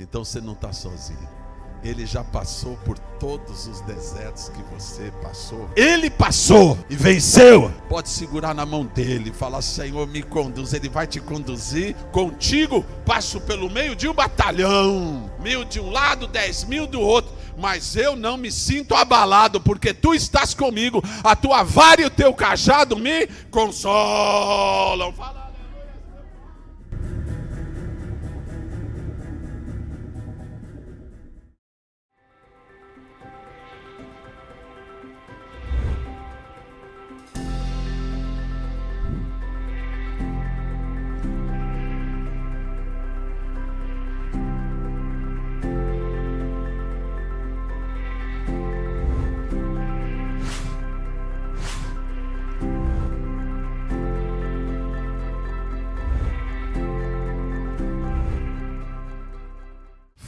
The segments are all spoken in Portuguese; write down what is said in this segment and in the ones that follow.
Então você não está sozinho. Ele já passou por todos os desertos que você passou. Ele passou e venceu. Pode segurar na mão dele e falar: Senhor, me conduz. Ele vai te conduzir. Contigo passo pelo meio de um batalhão, 1000 de um lado, 10.000 do outro, mas eu não me sinto abalado, porque tu estás comigo. A tua vara e o teu cajado me consolam. Fala.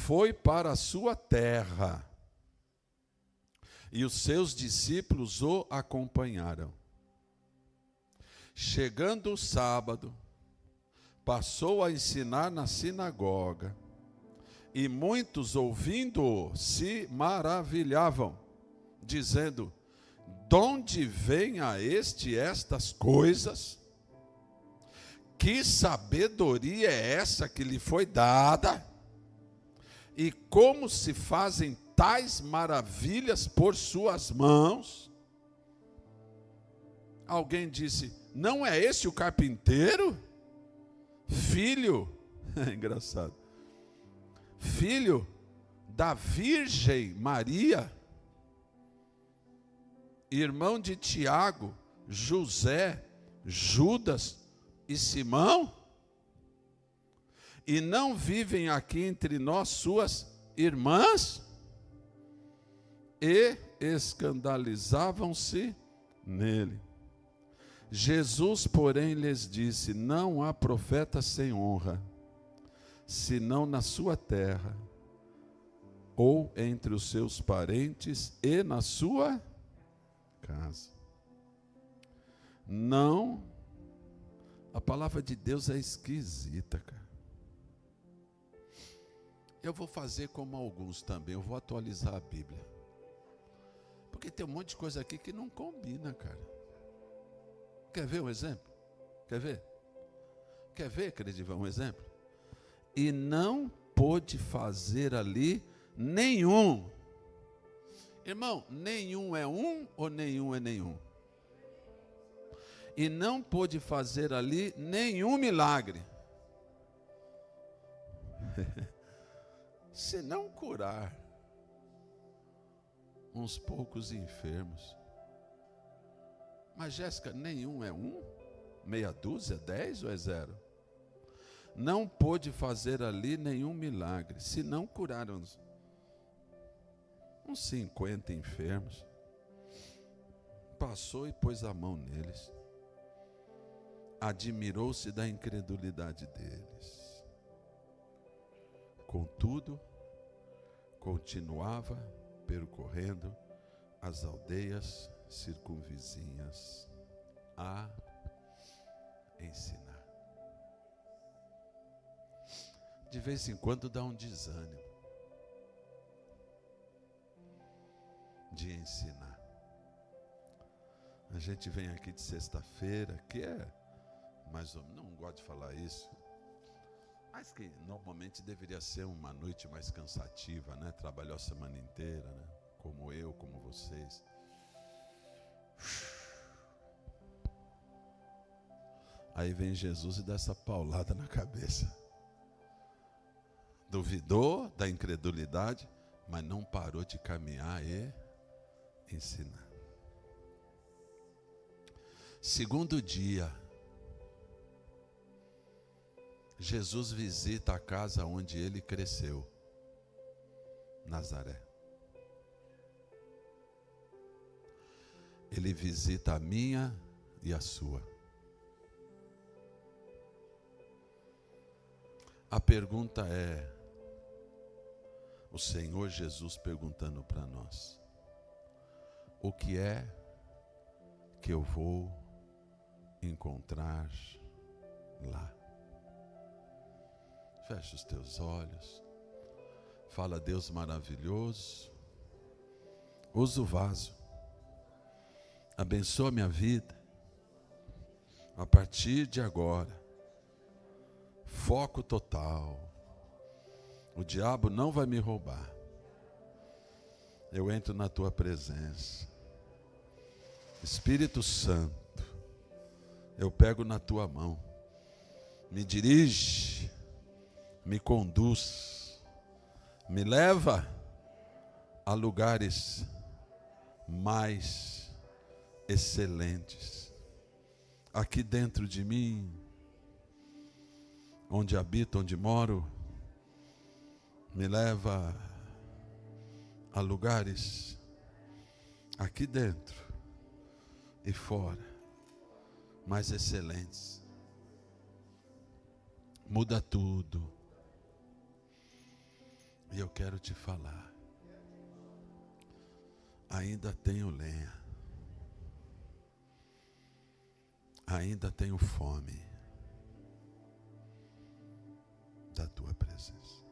Foi para a sua terra, e os seus discípulos o acompanharam. Chegando o sábado, passou a ensinar na sinagoga, e muitos, ouvindo-o, se maravilhavam, dizendo: donde vem a este estas coisas? Que sabedoria é essa que lhe foi dada? E como se fazem tais maravilhas por suas mãos? Alguém disse: não é esse o carpinteiro? Filho, engraçado, filho da Virgem Maria, irmão de Tiago, José, Judas e Simão? E não vivem aqui entre nós suas irmãs? E escandalizavam-se nele. Jesus, porém, lhes disse: não há profeta sem honra, senão na sua terra, ou entre os seus parentes e na sua casa. Não, a palavra de Deus é esquisita, cara. Eu vou fazer como alguns também, eu vou atualizar a Bíblia. Porque tem um monte de coisa aqui que não combina, cara. Quer ver um exemplo? Quer ver? Quer ver, Credivan, um exemplo? E não pôde fazer ali nenhum. Irmão, nenhum é um ou nenhum é nenhum? E não pôde fazer ali nenhum milagre. Se não curar uns poucos enfermos. Mas Jéssica, nenhum é um? Meia dúzia, 10 ou é 0? Não pôde fazer ali nenhum milagre, se não curar uns 50 enfermos. Passou e pôs a mão neles. Admirou-se da incredulidade deles. Contudo, continuava percorrendo as aldeias circunvizinhas a ensinar. De vez em quando dá um desânimo de ensinar. A gente vem aqui de sexta-feira, que é mais ou menos, não gosto de falar isso, mas que normalmente deveria ser uma noite mais cansativa, né? Trabalhou a semana inteira, né? Como eu, como vocês. Aí vem Jesus e dá essa paulada na cabeça. Duvidou da incredulidade, mas não parou de caminhar e ensinar. Segundo dia, Jesus visita a casa onde ele cresceu, Nazaré. Ele visita a minha e a sua. A pergunta é, o Senhor Jesus perguntando para nós: o que é que eu vou encontrar lá? Feche os teus olhos, Fala, Deus maravilhoso, usa o vaso, abençoa minha vida, a partir de agora, foco total, o diabo não vai me roubar, eu entro na tua presença, Espírito Santo, eu pego na tua mão, me dirige, me conduz, me leva a lugares mais excelentes. Aqui dentro de mim, onde habito, onde moro, me leva a lugares aqui dentro e fora mais excelentes. Muda tudo. E eu quero te falar, ainda tenho lenha, ainda tenho fome da tua presença.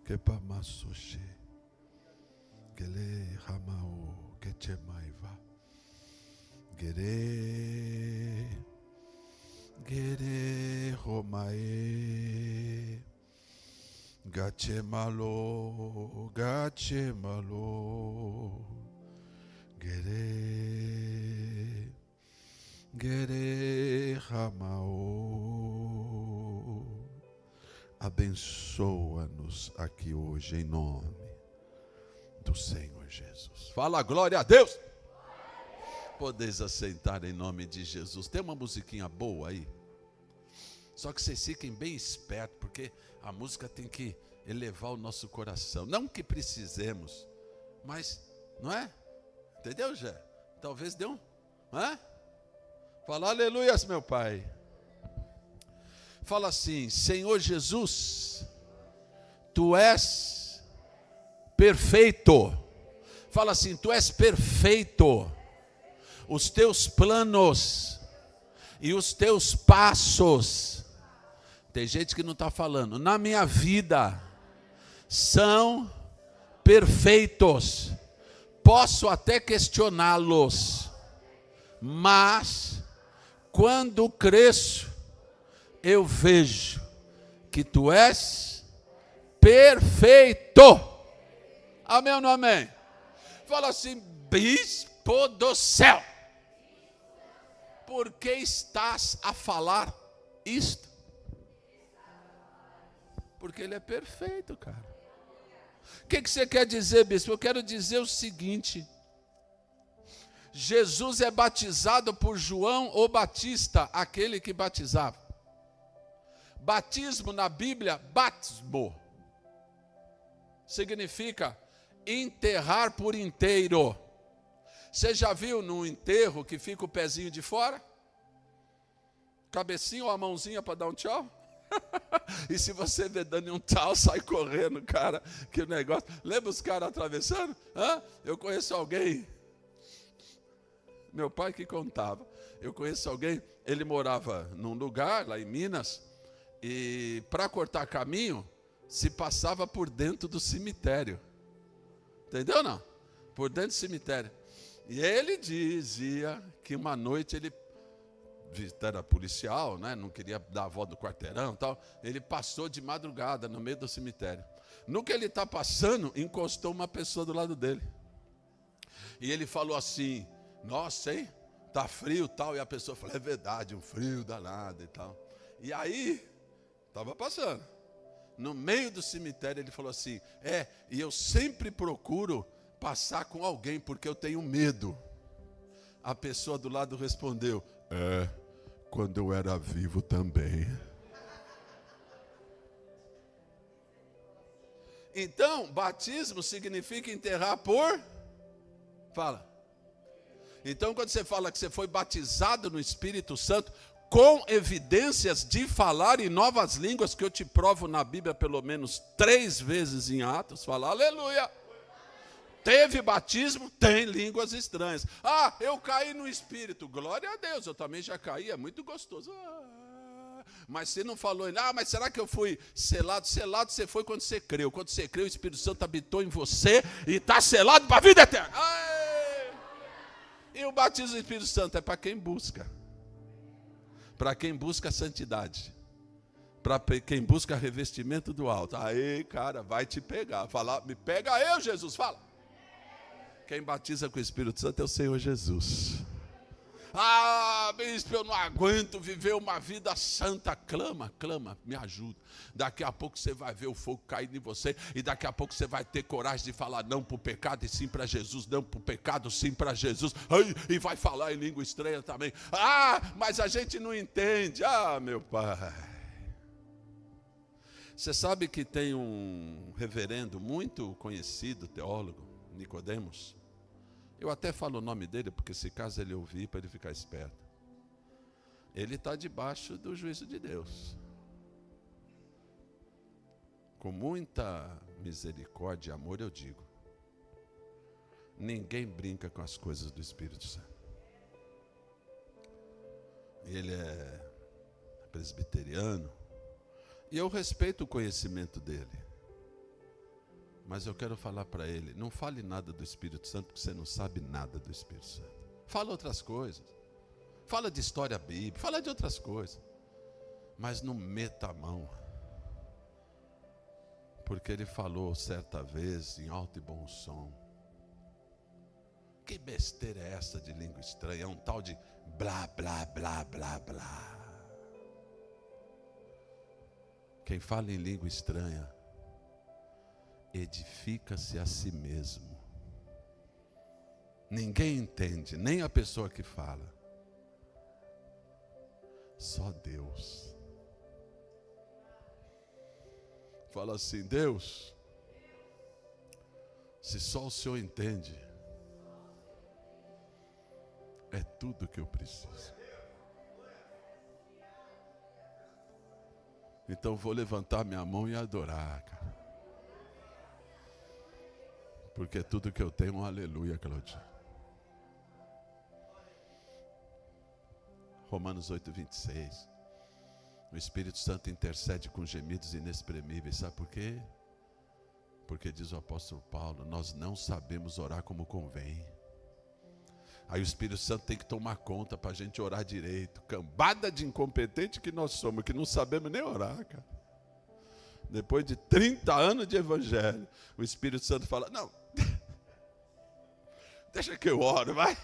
Que pamasoche, que le ramao, que te maiva, gere, gere romae. Gachemalo, gachemalo, gere, gere ramao. Abençoa-nos aqui hoje em nome do Senhor Jesus. Fala glória a Deus. Podeis assentar em nome de Jesus. Tem uma musiquinha boa aí? Só que vocês fiquem bem espertos, porque a música tem que elevar o nosso coração. Não que precisemos, mas, não é? Entendeu, Jé? Talvez dê um... Fala aleluias, meu Pai. Fala assim, Senhor Jesus, Tu és perfeito. Fala assim, Tu és perfeito. Os Teus planos e os Teus passos, tem gente que não está falando, na minha vida, são perfeitos. Posso até questioná-los, mas quando cresço, eu vejo que Tu és perfeito. Amém ou não amém? Fala assim, bispo do céu, por que estás a falar isto? Porque Ele é perfeito, cara. O que você quer dizer, bispo? Eu quero dizer o seguinte: Jesus é batizado por João o Batista, aquele que batizava. Batismo na Bíblia, batismo, significa enterrar por inteiro. Você já viu no enterro que fica o pezinho de fora? Cabecinha ou a mãozinha para dar um tchau? E se você vê dando um tchau, sai correndo, cara. Que negócio. Lembra os caras atravessando? Eu conheço alguém, meu pai que contava. Eu conheço alguém, ele morava num lugar lá em Minas, e para cortar caminho, se passava por dentro do cemitério. Entendeu não? Por dentro do cemitério. E ele dizia que uma noite ele era policial, né? Não queria dar a volta do quarteirão e tal. Ele passou de madrugada no meio do cemitério. No que ele está passando, encostou uma pessoa do lado dele. E ele falou assim, nossa, hein? Tá frio e tal. E a pessoa falou, é verdade, um frio danado e tal. E aí, estava passando. No meio do cemitério ele falou assim, e eu sempre procuro passar com alguém porque eu tenho medo. A pessoa do lado respondeu, quando eu era vivo também. Então, batismo significa enterrar por... Fala. Então, quando você fala que você foi batizado no Espírito Santo, com evidências de falar em novas línguas, que eu te provo na Bíblia pelo menos 3 vezes em Atos, fala aleluia. Teve batismo, tem línguas estranhas. Eu caí no Espírito, glória a Deus, eu também já caí, é muito gostoso. Mas você não falou, mas será que eu fui selado? Selado você foi quando você creu. Quando você creu, o Espírito Santo habitou em você e está selado para a vida eterna. E o batismo do Espírito Santo é para quem busca. Para quem busca a santidade. Para quem busca revestimento do alto. Aí, cara, vai te pegar. Fala, me pega eu, Jesus, fala. Quem batiza com o Espírito Santo é o Senhor Jesus. Bispo, eu não aguento viver uma vida santa. Clama, me ajuda. Daqui a pouco você vai ver o fogo cair em você. E daqui a pouco você vai ter coragem de falar não para o pecado e sim para Jesus. Não para o pecado, sim para Jesus. E vai falar em língua estranha também. Mas a gente não entende. Meu pai. Você sabe que tem um reverendo muito conhecido, teólogo, Nicodemos. Eu até falo o nome dele, porque se caso ele ouvir, para ele ficar esperto. Ele está debaixo do juízo de Deus. Com muita misericórdia e amor eu digo. Ninguém brinca com as coisas do Espírito Santo. Ele é presbiteriano. E eu respeito o conhecimento dele. Mas eu quero falar para ele, não fale nada do Espírito Santo, porque você não sabe nada do Espírito Santo. Fala outras coisas. Fala de história bíblica, fala de outras coisas. Mas não meta a mão. Porque ele falou certa vez, em alto e bom som. Que besteira é essa de língua estranha? É um tal de blá, blá, blá, blá, blá. Quem fala em língua estranha, edifica-se a si mesmo. Ninguém entende, nem a pessoa que fala. Só Deus. Fala assim, Deus, se só o Senhor entende, é tudo que eu preciso. Então vou levantar minha mão e adorar, cara. Porque tudo que eu tenho é um aleluia, Claudinho. Romanos 8:26. O Espírito Santo intercede com gemidos inexprimíveis. Sabe por quê? Porque diz o apóstolo Paulo, nós não sabemos orar como convém. Aí o Espírito Santo tem que tomar conta para a gente orar direito. Cambada de incompetente que nós somos, que não sabemos nem orar, cara. Depois de 30 anos de evangelho, o Espírito Santo fala, não, deixa que eu oro, vai.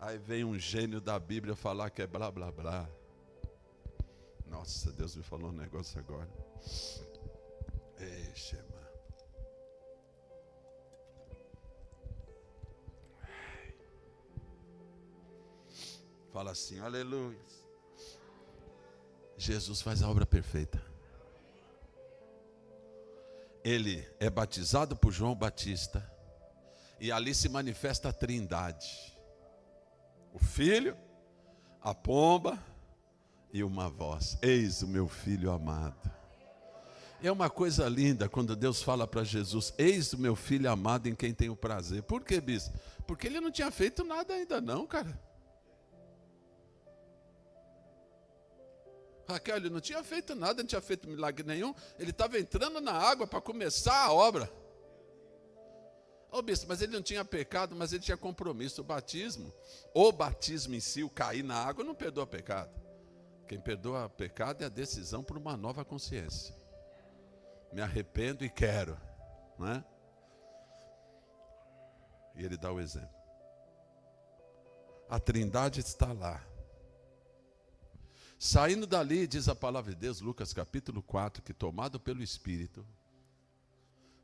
Aí vem um gênio da Bíblia falar que é blá, blá, blá. Nossa, Deus me falou um negócio agora. Eixe, mano. Fala assim, aleluia. Jesus faz a obra perfeita. Ele é batizado por João Batista. E ali se manifesta a Trindade. O Filho, a pomba e uma voz. Eis o meu Filho amado. É uma coisa linda quando Deus fala para Jesus, eis o meu Filho amado em quem tenho prazer. Por que, bispo? Porque ele não tinha feito nada ainda não, cara. Raquel, ele não tinha feito nada, não tinha feito milagre nenhum. Ele estava entrando na água para começar a obra. Bispo, mas ele não tinha pecado, mas ele tinha compromisso. O batismo em si, o cair na água, não perdoa pecado. Quem perdoa pecado é a decisão por uma nova consciência. Me arrependo e quero, não é? E ele dá o exemplo. A Trindade está lá. Saindo dali, diz a palavra de Deus, Lucas capítulo 4, que tomado pelo Espírito,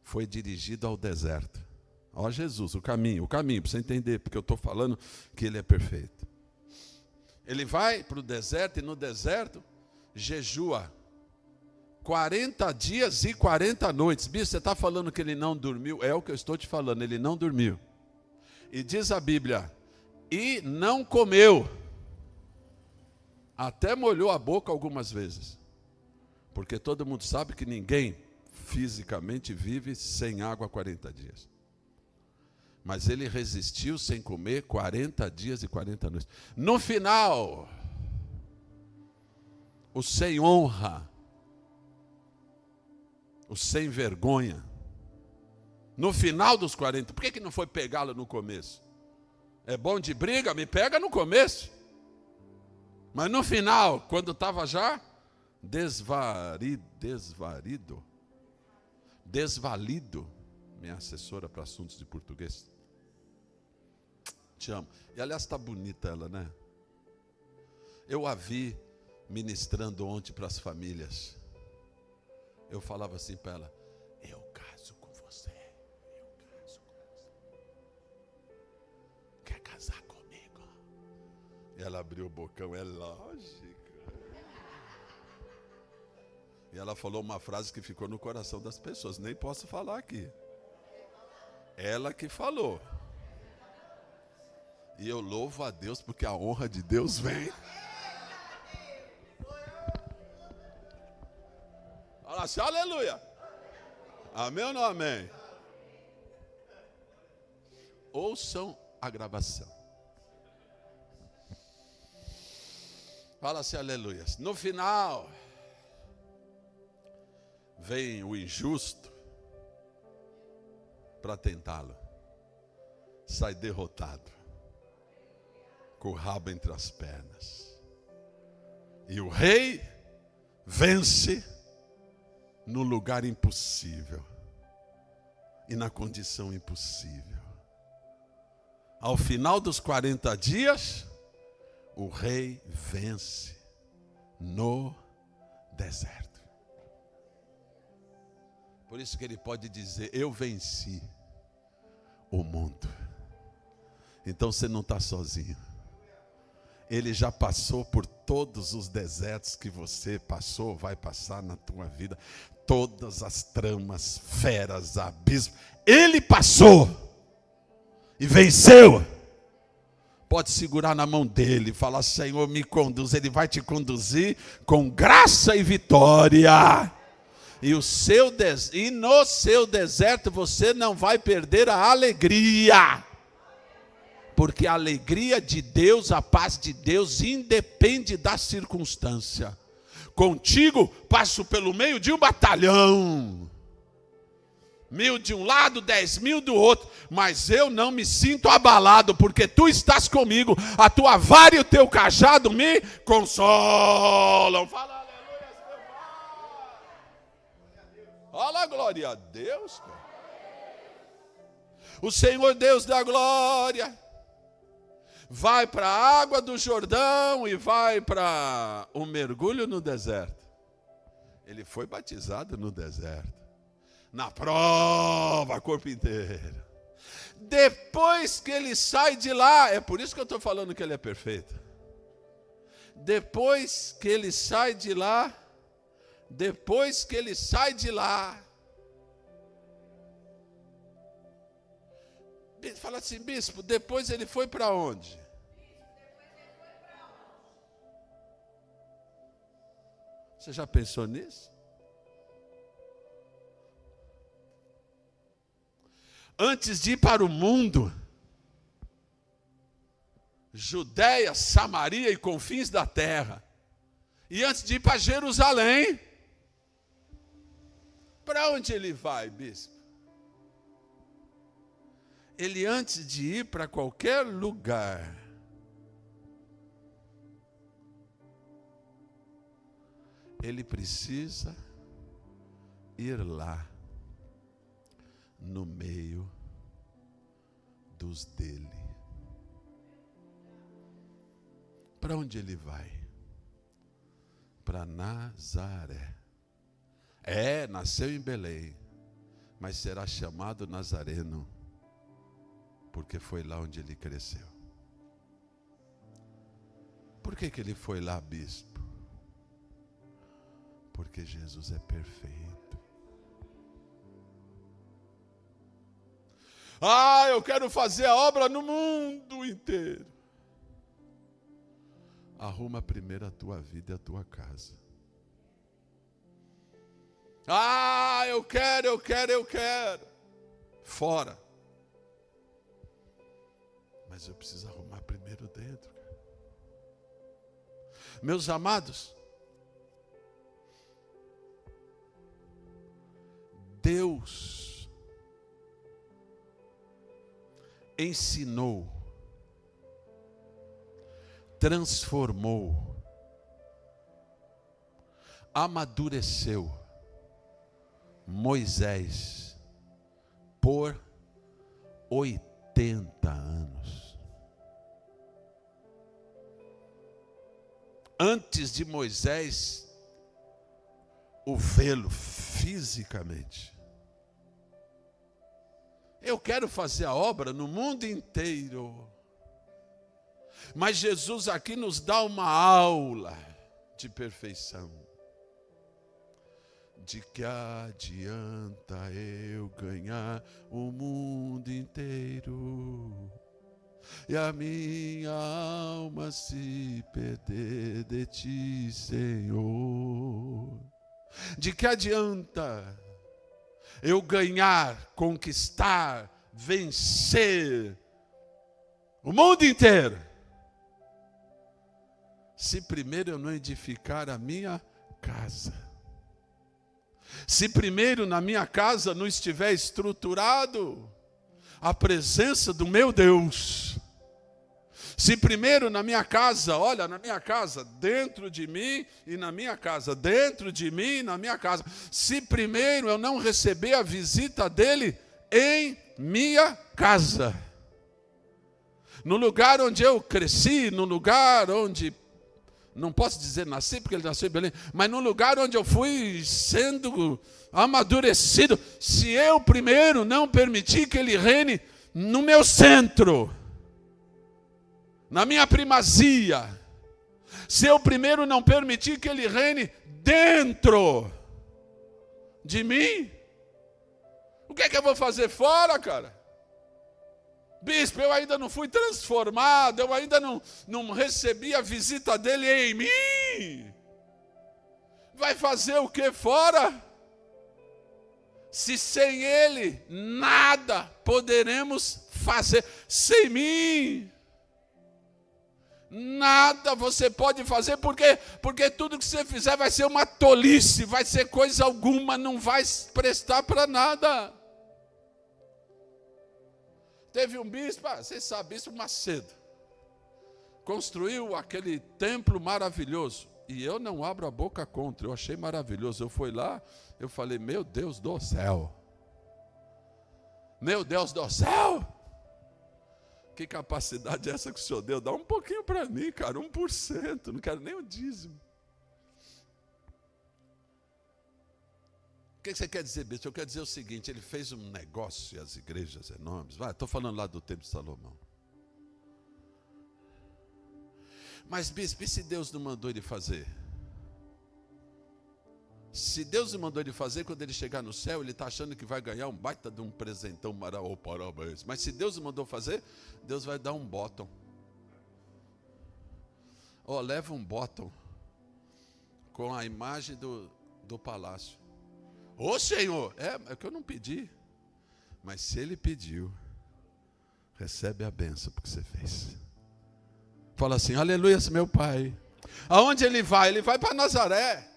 foi dirigido ao deserto. Ó Jesus, o caminho, para você entender, porque eu estou falando que ele é perfeito. Ele vai para o deserto e no deserto jejua 40 dias e 40 noites. Bispo, você está falando que ele não dormiu? É o que eu estou te falando, ele não dormiu. E diz a Bíblia, e não comeu. Até molhou a boca algumas vezes. Porque todo mundo sabe que ninguém fisicamente vive sem água 40 dias. Mas ele resistiu sem comer 40 dias e 40 noites. No final, o sem honra, o sem vergonha, no final dos 40, por que não foi pegá-lo no começo? É bom de briga, me pega no começo. Mas no final, quando estava já desvalido, minha assessora para assuntos de português. Te amo. E aliás, está bonita ela, né? Eu a vi ministrando ontem para as famílias. Eu falava assim para ela: eu caso com você. Eu caso com você. Quer casar comigo? E ela abriu o bocão, é lógico. E ela falou uma frase que ficou no coração das pessoas. Nem posso falar aqui. Ela que falou. E eu louvo a Deus porque a honra de Deus vem. Fala assim, aleluia. Amém ou não amém? Ouçam a gravação. Fala assim, aleluia. No final, vem o injusto para tentá-lo. Sai derrotado, com o rabo entre as pernas. E o rei vence no lugar impossível e na condição impossível. Ao final dos 40 dias, o rei vence no deserto. Por isso que ele pode dizer: eu venci o mundo. Então você não está sozinho. Ele já passou por todos os desertos que você passou, vai passar na tua vida. Todas as tramas, feras, abismos. Ele passou e venceu. Pode segurar na mão dele e falar: Senhor, me conduz. Ele vai te conduzir com graça e vitória. E no seu deserto você não vai perder a alegria. Porque a alegria de Deus, a paz de Deus, independe da circunstância. Contigo passo pelo meio de um batalhão. 1000 de um lado, 10.000 do outro. Mas eu não me sinto abalado, porque tu estás comigo. A tua vara e o teu cajado me consolam. Fala aleluia, seu pai. Fala glória a Deus. O Senhor Deus da glória vai para a água do Jordão e vai para um mergulho no deserto. Ele foi batizado no deserto. Na prova, corpo inteiro. Depois que ele sai de lá, é por isso que eu estou falando que ele é perfeito. Depois que ele sai de lá, fala assim, bispo, depois ele foi para onde? Você já pensou nisso? Antes de ir para o mundo, Judéia, Samaria e confins da terra, e antes de ir para Jerusalém, para onde ele vai, bispo? Ele, antes de ir para qualquer lugar, ele precisa ir lá, no meio dos dele. Para onde ele vai? Para Nazaré. Nasceu em Belém, mas será chamado Nazareno, porque foi lá onde ele cresceu. Por que ele foi lá, bispo? Porque Jesus é perfeito. Eu quero fazer a obra no mundo inteiro. Arruma primeiro a tua vida e a tua casa. Eu quero. Fora. Mas eu preciso arrumar primeiro dentro. Meus amados, Deus ensinou, transformou, amadureceu Moisés por 80 anos. Antes de Moisés o vê-lo fisicamente. Eu quero fazer a obra no mundo inteiro. Mas Jesus aqui nos dá uma aula de perfeição. De que adianta eu ganhar o mundo inteiro e a minha alma se perder de ti, Senhor? De que adianta eu ganhar, conquistar, vencer o mundo inteiro, se primeiro eu não edificar a minha casa? Se primeiro na minha casa não estiver estruturado a presença do meu Deus, se primeiro na minha casa, olha, na minha casa, dentro de mim e na minha casa, dentro de mim e na minha casa, se primeiro eu não receber a visita dele em minha casa, no lugar onde eu cresci, no lugar onde, não posso dizer nasci, porque ele nasceu em Belém, mas no lugar onde eu fui sendo amadurecido, se eu primeiro não permitir que ele reine no meu centro, na minha primazia, se eu primeiro não permitir que ele reine dentro de mim, o que é que eu vou fazer fora, cara? Bispo, eu ainda não fui transformado, eu ainda não recebi a visita dele em mim. Vai fazer o que fora? Se sem ele nada poderemos fazer, sem mim nada você pode fazer, porque tudo que você fizer vai ser uma tolice, vai ser coisa alguma, não vai prestar para nada. Teve um bispo, vocês sabem, bispo Macedo, construiu aquele templo maravilhoso, e eu não abro a boca contra, eu achei maravilhoso. Eu fui lá, eu falei, meu Deus do céu, meu Deus do céu, que capacidade é essa que o senhor deu? Dá um pouquinho para mim, cara, 1%, não quero nem o dízimo. O que você quer dizer, bispo? Eu quero dizer o seguinte, ele fez um negócio, e as igrejas enormes, estou falando lá do Templo de Salomão. Mas, bispo, e se Deus não mandou ele fazer? Se Deus não mandou ele fazer, quando ele chegar no céu, ele está achando que vai ganhar um baita de um presentão maravilhoso, parabéns. Mas se Deus não mandou fazer, Deus vai dar um bottom. Leva um bottom com a imagem do palácio. Senhor, é que eu não pedi. Mas se ele pediu, recebe a bênção porque você fez. Fala assim, aleluia, meu pai. Aonde ele vai? Ele vai para Nazaré.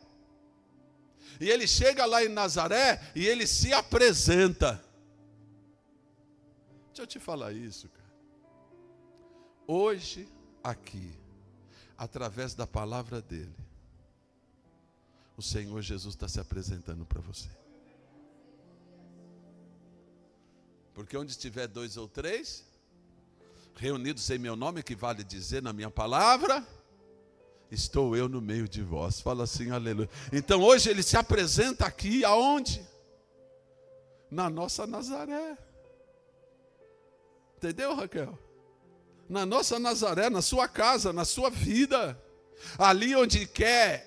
E ele chega lá em Nazaré e ele se apresenta. Deixa eu te falar isso, cara. Hoje, aqui, através da palavra dele, o Senhor Jesus está se apresentando para você. Porque onde estiver 2 ou 3, reunidos em meu nome, que vale dizer na minha palavra, estou eu no meio de vós. Fala assim, aleluia. Então hoje ele se apresenta aqui, aonde? Na nossa Nazaré. Entendeu, Raquel? Na nossa Nazaré, na sua casa, na sua vida. Ali onde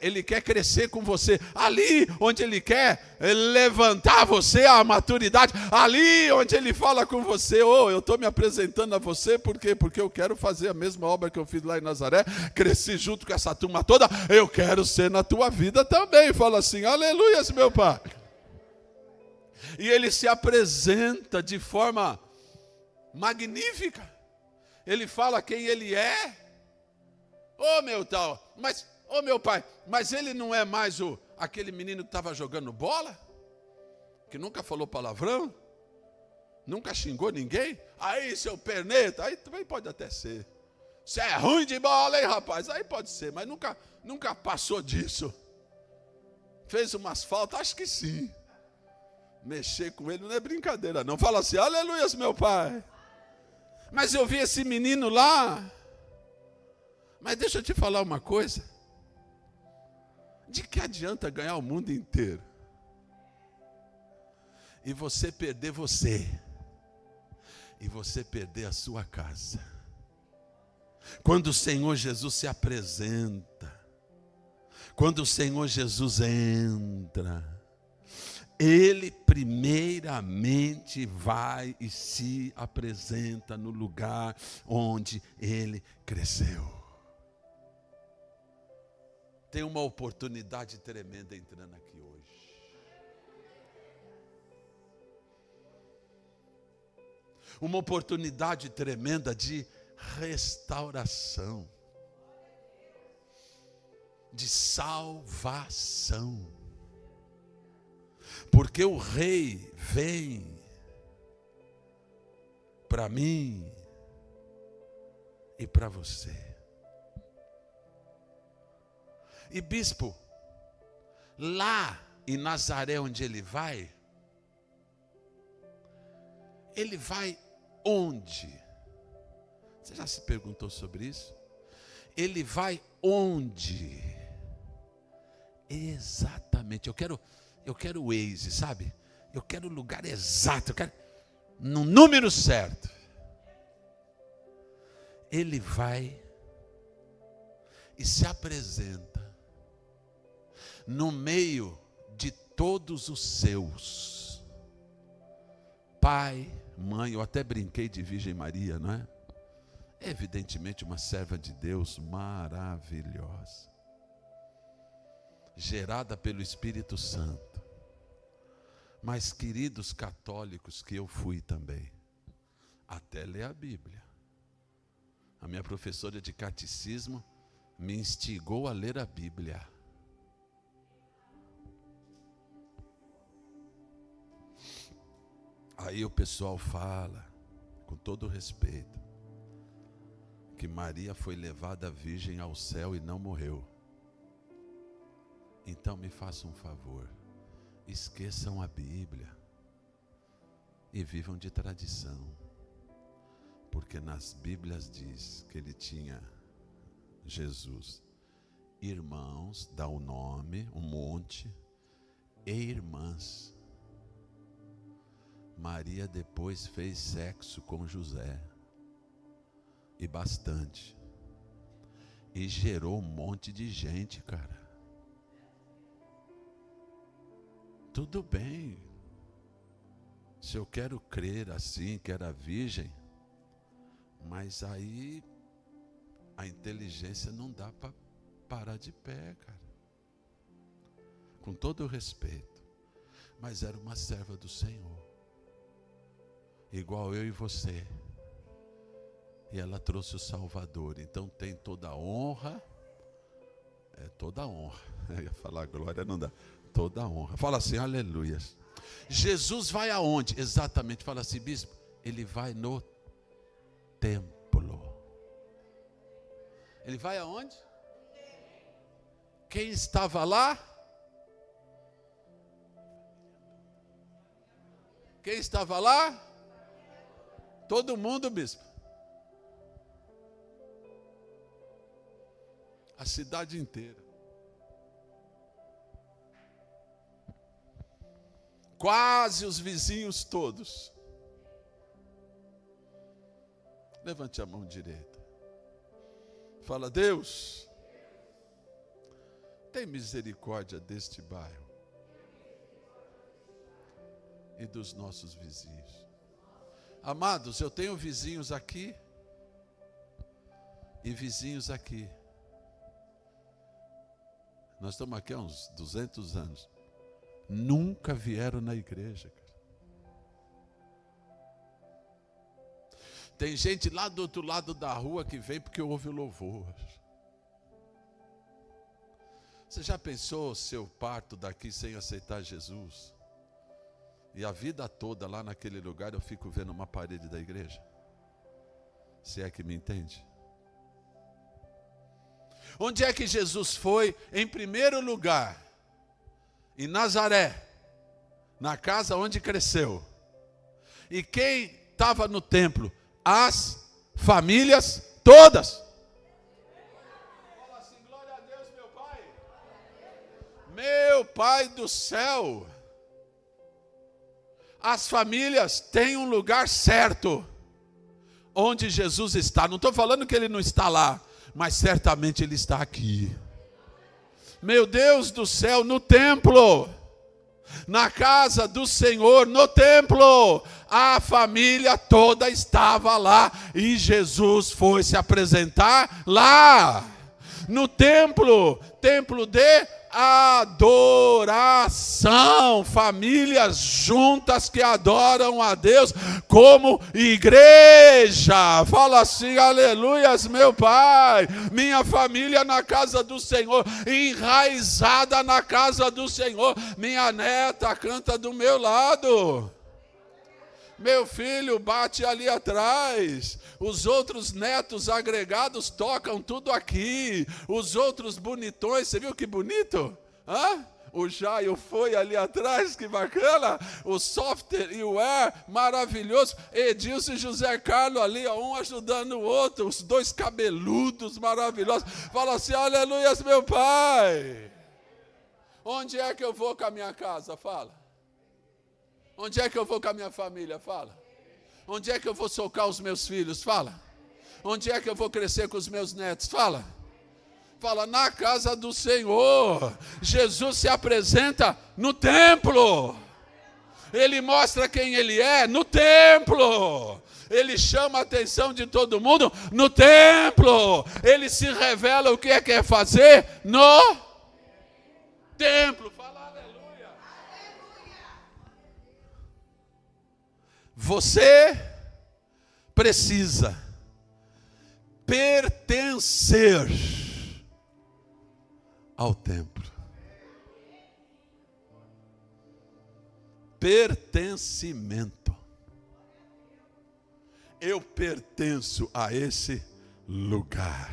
ele quer crescer com você. Ali onde ele quer levantar você à maturidade. Ali onde ele fala com você, eu estou me apresentando a você, por quê? Porque eu quero fazer a mesma obra que eu fiz lá em Nazaré, cresci junto com essa turma toda, eu quero ser na tua vida também. Fala assim, aleluia, meu pai. E ele se apresenta de forma magnífica. Ele fala quem ele é. Meu pai, mas ele não é mais aquele menino que estava jogando bola? Que nunca falou palavrão? Nunca xingou ninguém? Aí, seu perneta, aí também pode até ser. Você é ruim de bola, hein, rapaz? Aí pode ser, mas nunca passou disso. Fez umas faltas? Acho que sim. Mexer com ele não é brincadeira, não. Fala assim, aleluias, meu pai. Mas eu vi esse menino lá. Mas deixa eu te falar uma coisa. De que adianta ganhar o mundo inteiro e você perder você? E você perder a sua casa? Quando o Senhor Jesus se apresenta, quando o Senhor Jesus entra, Ele primeiramente vai e se apresenta no lugar onde Ele cresceu. Tem uma oportunidade tremenda entrando aqui hoje. Uma oportunidade tremenda de restauração, de salvação. Porque o Rei vem para mim e para você. E bispo, lá em Nazaré onde ele vai onde? Você já se perguntou sobre isso? Ele vai onde? Exatamente. Eu quero o Waze, sabe? Eu quero o lugar exato, eu quero no número certo. Ele vai e se apresenta no meio de todos os seus. Pai, mãe, eu até brinquei de Virgem Maria, não é? Evidentemente uma serva de Deus maravilhosa, gerada pelo Espírito Santo. Mas queridos católicos, que eu fui também, até ler a Bíblia. A minha professora de catecismo me instigou a ler a Bíblia. Aí o pessoal fala, com todo respeito, que Maria foi levada virgem ao céu e não morreu. Então me faça um favor, esqueçam a Bíblia e vivam de tradição. Porque nas Bíblias diz que ele tinha, Jesus, irmãos, dá o nome, um monte, e irmãs. Maria depois fez sexo com José, e bastante, e gerou um monte de gente, cara. Tudo bem, se eu quero crer assim, que era virgem, mas aí a inteligência não dá para parar de pé, cara. Com todo o respeito, mas era uma serva do Senhor, igual eu e você. E ela trouxe o Salvador. Então tem toda a honra. É toda a honra. Eu ia falar glória, não dá. Toda a honra. Fala assim, aleluias. Jesus vai aonde? Exatamente. Fala assim, bispo. Ele vai no templo. Ele vai aonde? Quem estava lá? Quem estava lá? Todo mundo, bispo. A cidade inteira. Quase os vizinhos todos. Levante a mão direita. Fala, Deus, tem misericórdia deste bairro e dos nossos vizinhos. Amados, eu tenho vizinhos aqui e vizinhos aqui. Nós estamos aqui há uns 200 anos. Nunca vieram na igreja, cara. Tem gente lá do outro lado da rua que vem porque ouve o louvor. Você já pensou seu parto daqui sem aceitar Jesus? E a vida toda lá naquele lugar eu fico vendo uma parede da igreja. Se é que me entende? Onde é que Jesus foi? Em primeiro lugar, em Nazaré, na casa onde cresceu. E quem estava no templo? As famílias todas. Fala assim, glória a Deus, meu Pai. Meu Pai do céu. As famílias têm um lugar certo onde Jesus está. Não estou falando que ele não está lá, mas certamente ele está aqui. Meu Deus do céu, no templo, na casa do Senhor, no templo, a família toda estava lá e Jesus foi se apresentar lá, no templo, templo de adoração, famílias juntas que adoram a Deus como igreja. Fala assim, aleluias, meu Pai. Minha família na casa do Senhor, enraizada na casa do Senhor. Minha neta canta do meu lado. Meu filho bate ali atrás. Os outros netos agregados tocam tudo aqui. Os outros bonitões, você viu que bonito? Hã? O Jaio foi ali atrás, que bacana. O Software e o Air, maravilhoso. Edilson e José Carlos ali, ó, um ajudando o outro. Os dois cabeludos maravilhosos. Fala assim, aleluias, meu Pai. Onde é que eu vou com a minha casa? Fala. Onde é que eu vou com a minha família? Fala. Onde é que eu vou socar os meus filhos? Fala. Onde é que eu vou crescer com os meus netos? Fala. Fala, na casa do Senhor. Jesus se apresenta no templo. Ele mostra quem ele é no templo. Ele chama a atenção de todo mundo no templo. Ele se revela o que é que quer fazer no templo. Fala, aleluia. Você precisa pertencer ao templo. Pertencimento. Eu pertenço a esse lugar.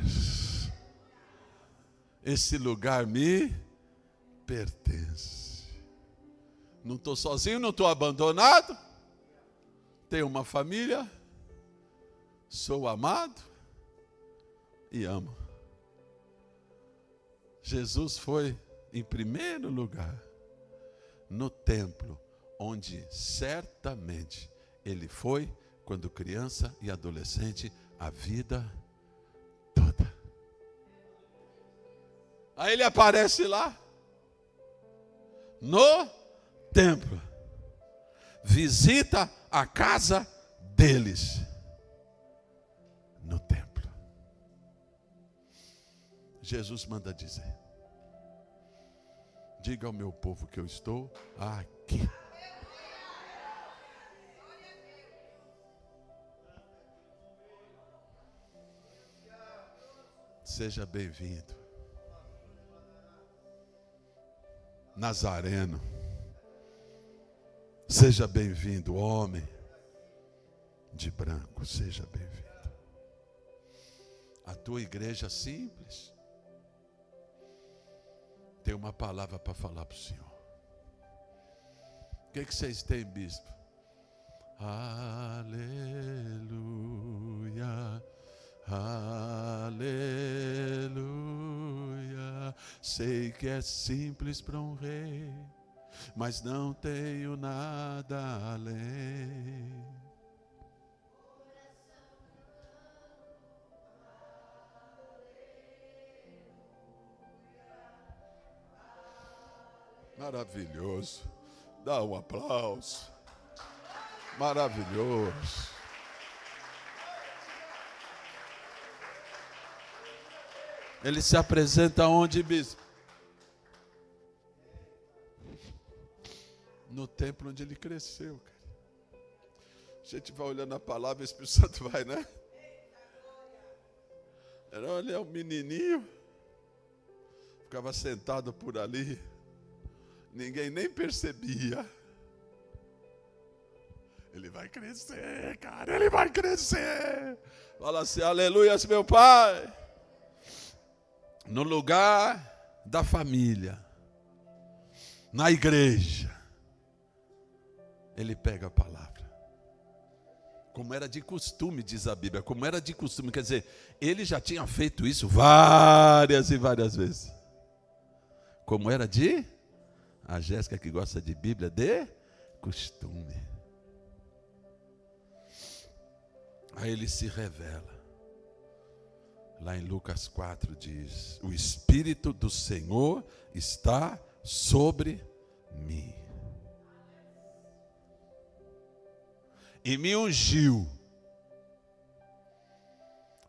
Esse lugar me pertence. Não estou sozinho, não estou abandonado. Tenho uma família, sou amado e amo. Jesus foi em primeiro lugar no templo, onde certamente ele foi quando criança e adolescente, a vida toda. Aí ele aparece lá, no templo, visita a casa deles, no templo. Jesus manda dizer, diga ao meu povo que eu estou aqui. Seja bem-vindo, Nazareno. Seja bem-vindo, homem de branco. Seja bem-vindo. A tua igreja simples tem uma palavra para falar para o Senhor. O que vocês têm, bispo? Aleluia, aleluia. Sei que é simples para um rei, mas não tenho nada além. Maravilhoso. Dá um aplauso. Maravilhoso. Ele se apresenta onde, bispo? No templo onde ele cresceu, cara. A gente vai olhando a palavra, o Espírito Santo vai, né? Olha, o menininho ficava sentado por ali, ninguém nem percebia. Ele vai crescer, cara, ele vai crescer. Fala assim, aleluia, meu Pai. No lugar da família, na igreja, ele pega a palavra. Como era de costume, diz a Bíblia, como era de costume, quer dizer, ele já tinha feito isso várias e várias vezes. Como era de, a Jéssica que gosta de Bíblia, de costume. Aí ele se revela. Lá em Lucas 4 diz, o Espírito do Senhor está sobre mim. E me ungiu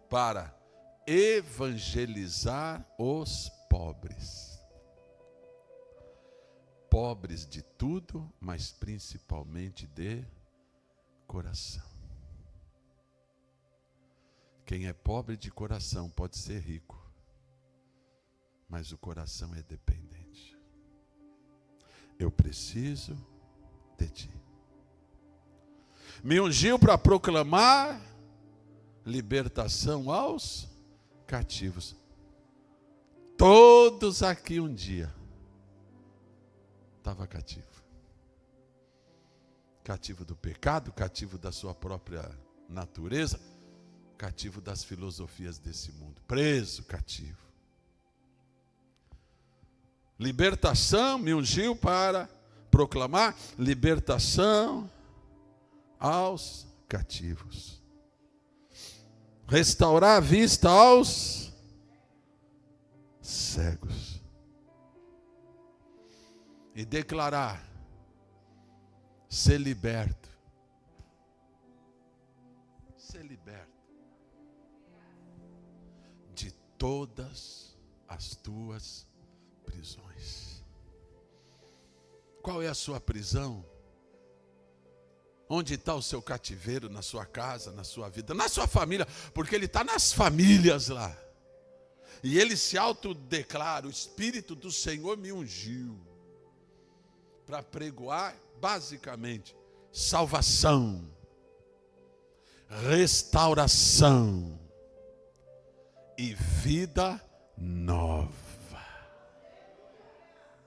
para evangelizar os pobres. Pobres de tudo, mas principalmente de coração. Quem é pobre de coração pode ser rico, mas o coração é dependente. Eu preciso de ti. Me ungiu para proclamar libertação aos cativos. Todos aqui um dia estava cativo. Cativo do pecado, cativo da sua própria natureza, cativo das filosofias desse mundo, preso, cativo. Libertação, me ungiu para proclamar libertação aos cativos. Restaurar a vista aos cegos. E declarar, ser liberto. Ser liberto de todas as tuas prisões. Qual é a sua prisão? Onde está o seu cativeiro? Na sua casa, na sua vida, na sua família, porque ele está nas famílias lá. E ele se autodeclara, o Espírito do Senhor me ungiu para pregoar, basicamente, salvação, restauração e vida nova.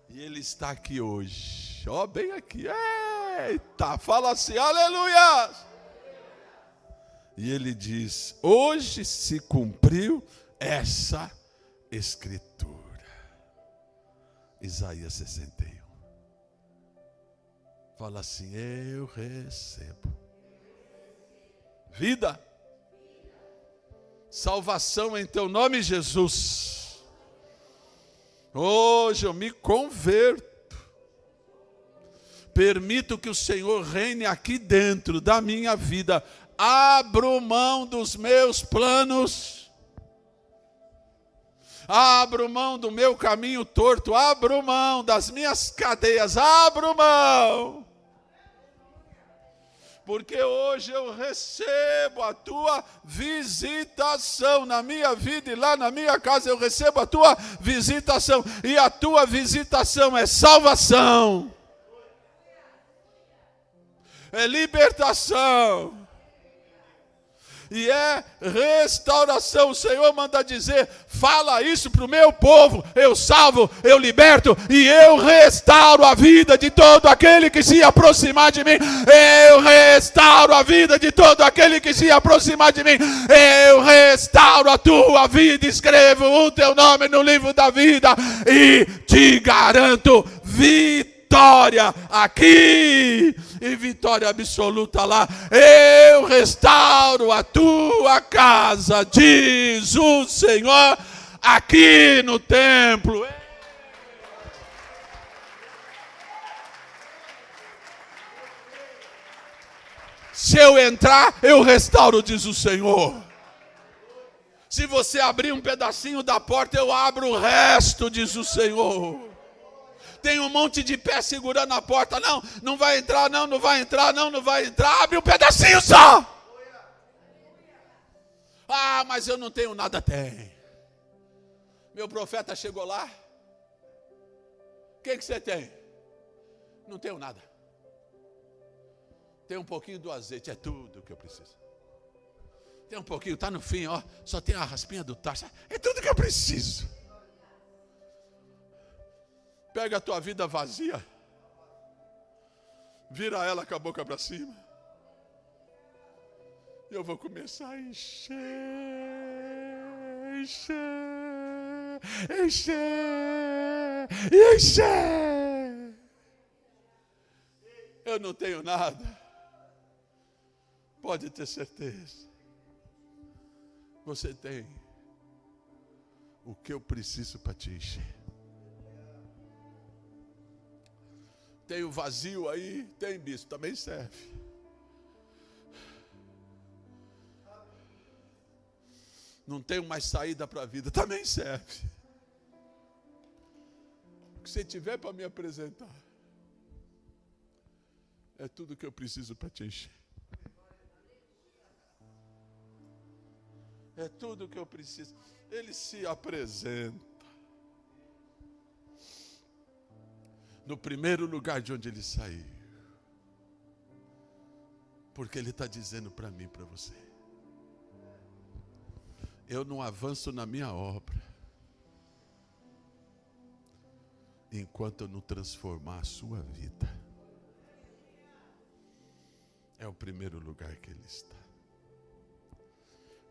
E ele está aqui hoje, ó, bem aqui, eita, fala assim, aleluia! E ele diz, hoje se cumpriu essa escritura. Isaías 61. Fala assim, eu recebo vida, salvação em teu nome, Jesus. Hoje eu me converto. Permito que o Senhor reine aqui dentro da minha vida. Abro mão dos meus planos. Abro mão do meu caminho torto. Abro mão das minhas cadeias. Abro mão. Porque hoje eu recebo a tua visitação na minha vida e lá na minha casa eu recebo a tua visitação. E a tua visitação é salvação, é libertação e é restauração. O Senhor manda dizer, fala isso para o meu povo, eu salvo, eu liberto e eu restauro a vida de todo aquele que se aproximar de mim. Eu restauro a vida de todo aquele que se aproximar de mim. Eu restauro a tua vida, escrevo o teu nome no livro da vida e te garanto vitória aqui e vitória absoluta lá. Eu restauro a tua casa, diz o Senhor, aqui no templo. Se eu entrar, eu restauro, diz o Senhor. Se você abrir um pedacinho da porta, eu abro o resto, diz o Senhor. Tem um monte de pé segurando a porta. Não, não vai entrar, não vai entrar, não vai entrar. Abre um pedacinho só. Ah, mas eu não tenho nada. Tem. Meu profeta chegou lá. O que você tem? Não tenho nada. Tem um pouquinho do azeite, é tudo que eu preciso. Tem um pouquinho, está no fim, ó, só tem a raspinha do tacho, é tudo que eu preciso. Pega a tua vida vazia, vira ela com a boca para cima, e eu vou começar a encher, encher, encher, encher. Eu não tenho nada, pode ter certeza. Você tem o que eu preciso para te encher. Tem o vazio aí, tem bispo, também serve. Não tenho mais saída para a vida, também serve. O que você tiver para me apresentar é tudo que eu preciso para te encher. É tudo que eu preciso. Ele se apresenta no primeiro lugar de onde ele saiu, porque ele está dizendo para mim e para você: eu não avanço na minha obra enquanto eu não transformar a sua vida. É o primeiro lugar que ele está.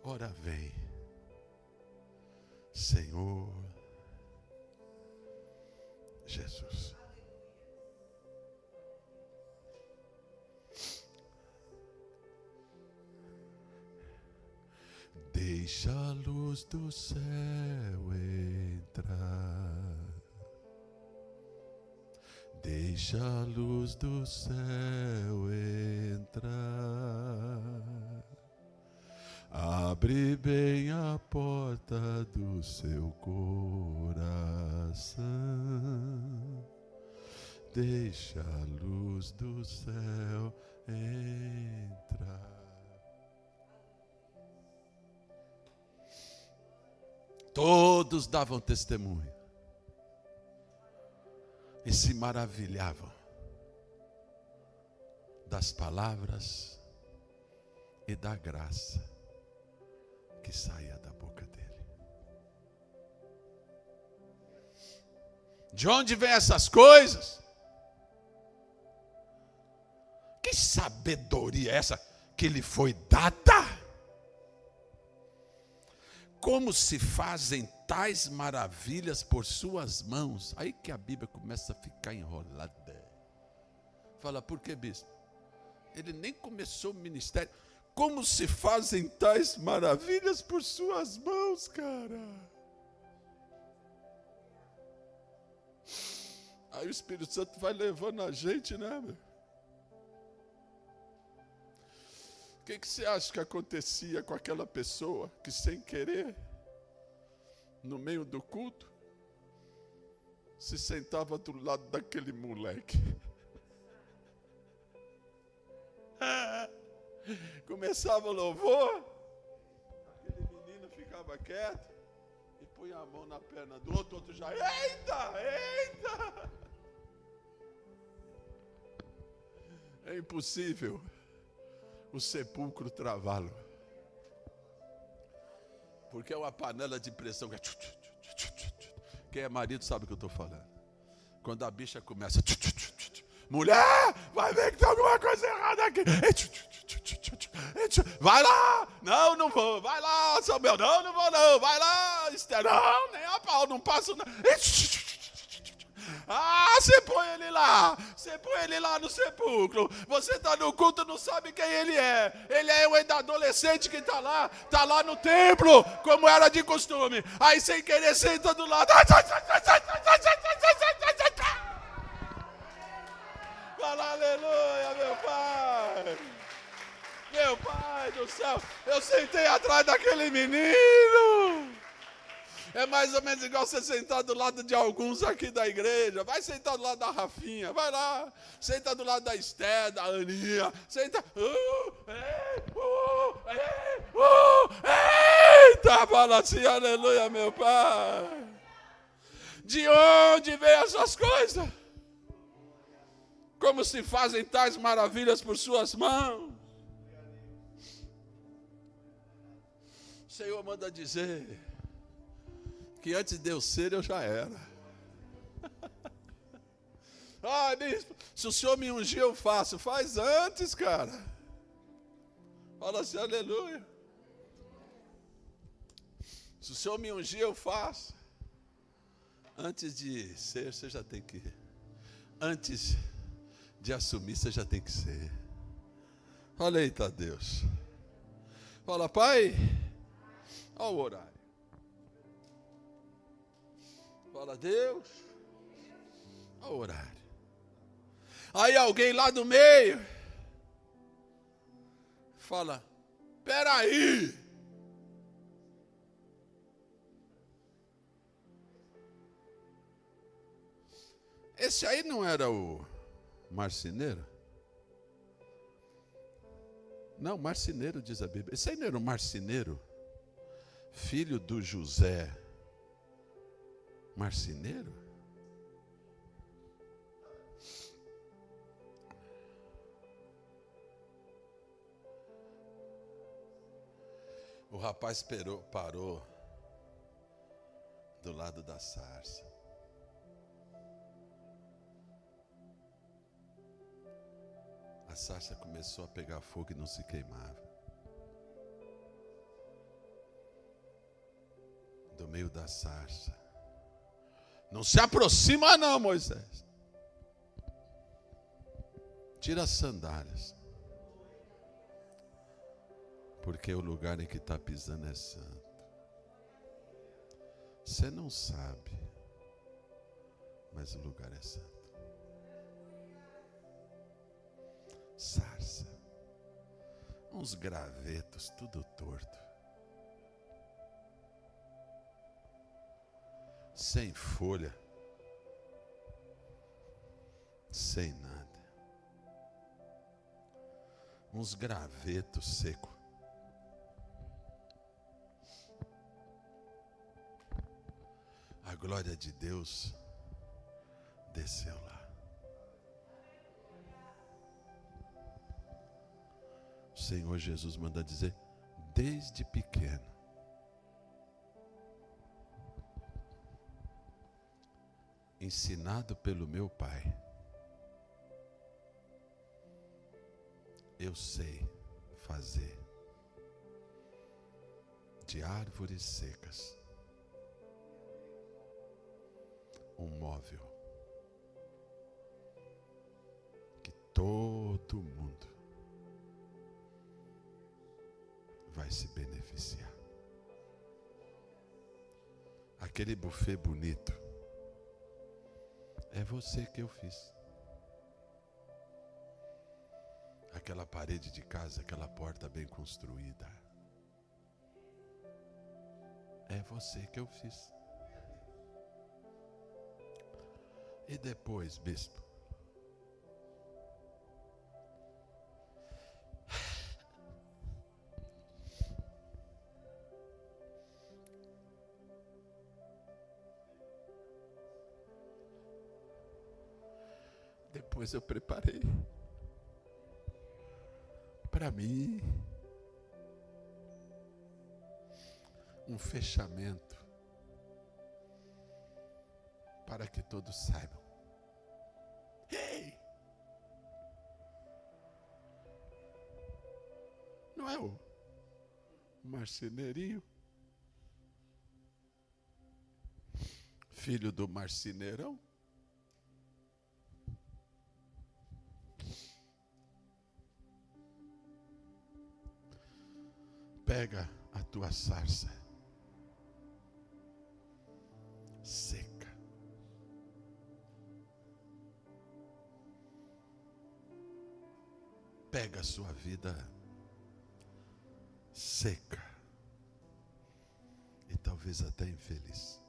Ora vem, Senhor Jesus. Deixa a luz do céu entrar. Deixa a luz do céu entrar. Abre bem a porta do seu coração. Deixa a luz do céu entrar. Todos davam testemunho e se maravilhavam das palavras e da graça que saía da boca dele. De onde vem essas coisas? Que sabedoria é essa que lhe foi dada? Como se fazem tais maravilhas por suas mãos? Aí que a Bíblia começa a ficar enrolada. Fala, por que, bispo? Ele nem começou o ministério. Como se fazem tais maravilhas por suas mãos, cara? Aí o Espírito Santo vai levando a gente, né, meu? O que você acha que acontecia com aquela pessoa que, sem querer, no meio do culto, se sentava do lado daquele moleque? Começava o louvor, aquele menino ficava quieto e punha a mão na perna do outro, outro já, eita, eita! É impossível o sepulcro travá-lo, porque é uma panela de pressão. Quem é marido sabe o que eu estou falando. Quando a bicha começa, mulher, vai ver que tem alguma coisa errada aqui. Vai lá, não, não vou. Vai lá, Samuel, não, não vou não. Vai lá, Esther, não, nem a pau, não passo não. Ah, você põe ele lá. Você põe ele lá no sepulcro. Você está no culto, não sabe quem ele é. Ele é o adolescente que está lá no templo, como era de costume. Aí sem querer senta do lado. Fala aleluia, meu pai. Meu pai do céu, eu sentei atrás daquele menino. É mais ou menos igual você sentar do lado de alguns aqui da igreja. Vai sentar do lado da Rafinha, vai lá. Senta do lado da Esther, da Aninha. Senta. Eita, fala assim, aleluia, meu pai. De onde vem essas coisas? Como se fazem tais maravilhas por suas mãos. O Senhor manda dizer que antes de eu ser, eu já era. Ah, bispo, se o Senhor me ungir, eu faço. Faz antes, cara. Fala assim, aleluia. Se o Senhor me ungir, eu faço. Antes de ser, você já tem que. Antes de assumir, você já tem que ser. Olha aí, tá Deus. Fala, Pai. Olha o horário. Fala, Deus. Olha o horário. Aí alguém lá do meio fala, peraí. Esse aí não era o marceneiro? Não, marceneiro diz a Bíblia. Esse aí não era o marceneiro? Filho do José. Marceneiro? O rapaz parou do lado da sarça. A sarça começou a pegar fogo e não se queimava. Do meio da sarça. Não se aproxima não, Moisés. Tira as sandálias. Porque o lugar em que está pisando é santo. Você não sabe, mas o lugar é santo. Sarça. Uns gravetos, tudo torto. Sem folha. Sem nada. Uns gravetos secos. A glória de Deus desceu lá. O Senhor Jesus manda dizer, desde pequeno, ensinado pelo meu Pai, eu sei fazer de árvores secas um móvel que todo mundo vai se beneficiar. Aquele buffet bonito é você que eu fiz. Aquela parede de casa, aquela porta bem construída, é você que eu fiz. E depois, bispo? Depois eu preparei para mim um fechamento para que todos saibam. Ei! Não é o marceneirinho? Filho do marceneirão? Pega a tua sarça seca. Pega a sua vida seca e talvez até infeliz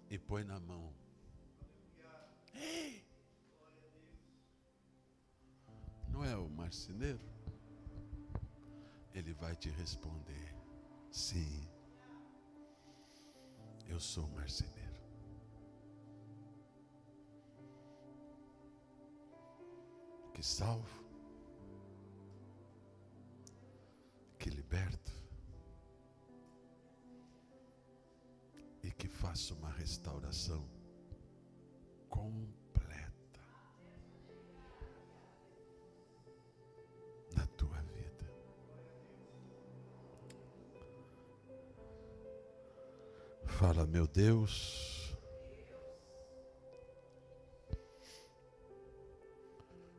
e põe na mão. Ei! Não é o marceneiro? Ele vai te responder, sim, eu sou marceneiro. que salvo, que liberto e que faço uma restauração completa da tua vida. Fala, meu Deus,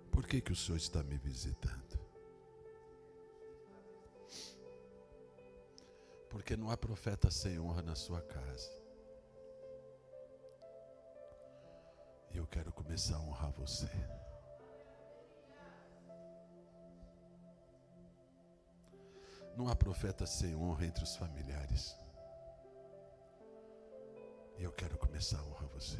por que o Senhor está me visitando? Porque não há profeta sem honra na sua casa. E eu quero começar a honrar você. Não há profeta sem honra entre os familiares. E eu quero começar a honrar você.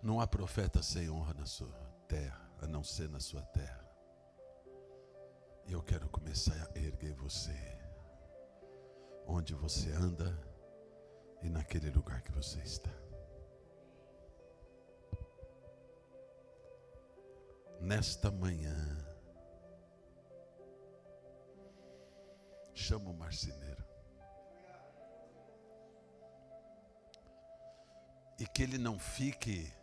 Não há profeta sem honra na sua terra, a não ser na sua terra. E eu quero começar a erguer você, onde você anda e naquele lugar que você está. Nesta manhã, chama o marceneiro. E que ele não fique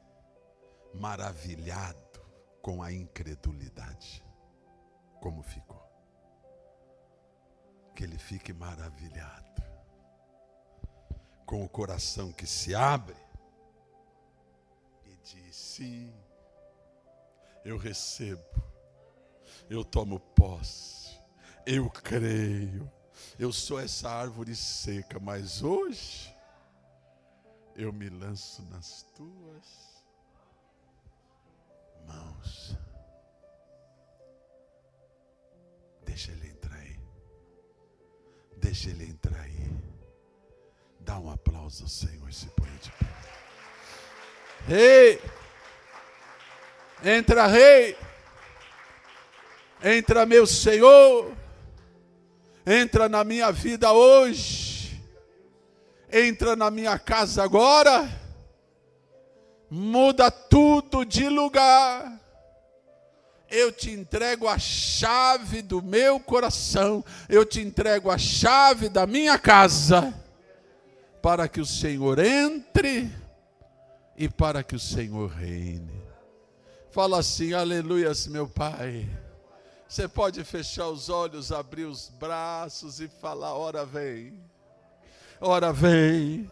maravilhado com a incredulidade, como ficou. Que ele fique maravilhado com o coração que se abre e diz: sim, eu recebo, eu tomo posse, eu creio, eu sou essa árvore seca, mas hoje eu me lanço nas tuas mãos. Deixa ele entrar aí. Deixa ele entrar aí. Dá um aplauso ao Senhor e se põe de pé. Rei! Entra, Rei! Entra, meu Senhor! Entra na minha vida hoje. Entra na minha casa agora. Muda tudo de lugar. Eu te entrego a chave do meu coração. Eu te entrego a chave da minha casa. Para que o Senhor entre e para que o Senhor reine. Fala assim: aleluias, meu Pai. Você pode fechar os olhos, abrir os braços e falar: ora vem. Ora vem.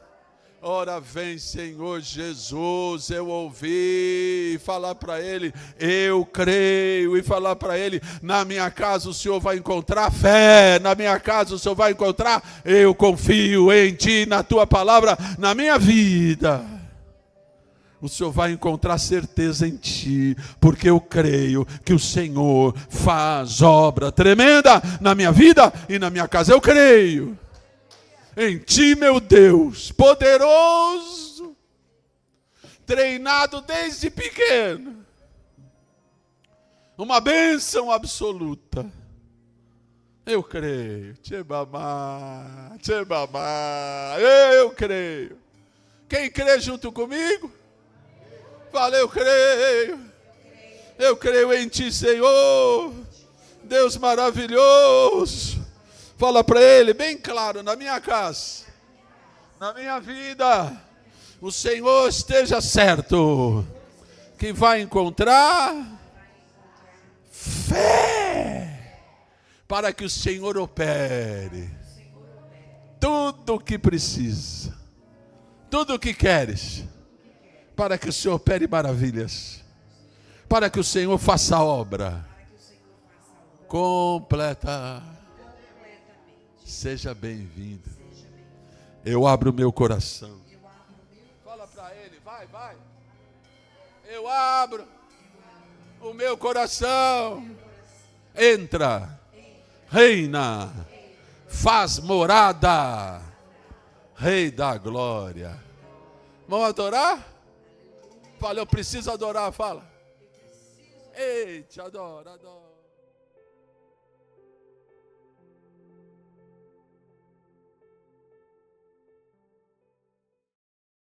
Ora vem, Senhor Jesus. Eu ouvi, e falar para Ele: eu creio, e falar para Ele: na minha casa o Senhor vai encontrar fé, na minha casa o Senhor vai encontrar, eu confio em Ti, na Tua palavra, na minha vida. O Senhor vai encontrar certeza em Ti, porque eu creio que o Senhor faz obra tremenda na minha vida e na minha casa. Eu creio em Ti, meu Deus, poderoso, treinado desde pequeno, uma bênção absoluta. Eu creio, Tchebamá, eu creio. Quem crê junto comigo? Fala: eu creio em Ti, Senhor, Deus maravilhoso. Fala para Ele bem claro: na minha casa, na minha vida, o Senhor esteja certo que vai encontrar fé para que o Senhor opere tudo o que precisa, tudo o que queres, para que o Senhor opere maravilhas, para que o Senhor faça a obra completa. Seja bem-vindo. Eu abro o meu coração. Fala para Ele, vai. Eu abro o meu coração. Entra, reina, faz morada, Rei da glória. Vamos adorar? Fala: eu preciso adorar, fala. Ei, te adoro.